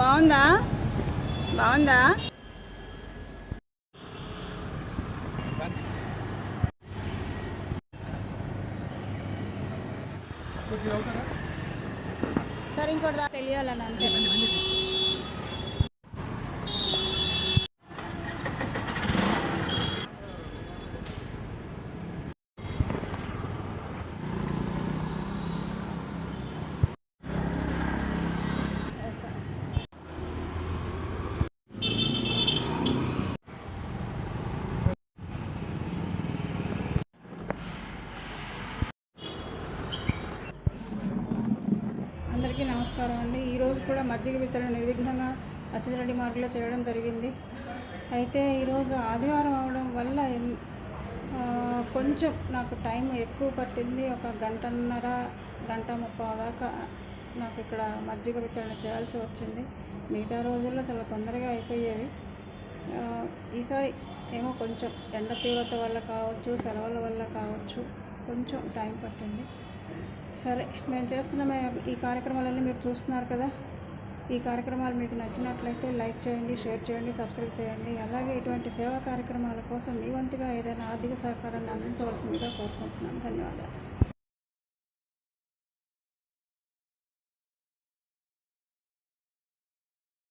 బాగుందా బాగుందా సరే ఇంకోటి తెలియాలని అంతే. అందరికీ నమస్కారం అండి. ఈరోజు కూడా మజ్జిగ వితరణ నిర్విఘ్నంగా అచ్యుతరెడ్డి మార్గంలో చేయడం జరిగింది. అయితే ఈరోజు ఆదివారం అవడం వల్ల కొంచెం నాకు టైం ఎక్కువ పట్టింది. ఒక గంటన్నర గంట 30 దాకా నాకు ఇక్కడ మజ్జిగ వితరణ చేయాల్సి వచ్చింది. మిగతా రోజుల్లో చాలా తొందరగా అయిపోయేవి. ఈసారి ఏమో కొంచెం ఎండ తీవ్రత వల్ల కావచ్చు, సెలవుల వల్ల కావచ్చు, కొంచెం టైం పట్టింది. సరే, మేము చేస్తున్న ఈ కార్యక్రమాలన్నీ మీరు చూస్తున్నారు కదా. ఈ కార్యక్రమాలు మీకు నచ్చినట్లయితే లైక్ చేయండి, షేర్ చేయండి, సబ్స్క్రైబ్ చేయండి. అలాగే ఇటువంటి సేవా కార్యక్రమాల కోసం మీ వంతుగా ఏదైనా ఆర్థిక సహకారాన్ని అందించవలసిందిగా కోరుకుంటున్నాను. ధన్యవాదాలు.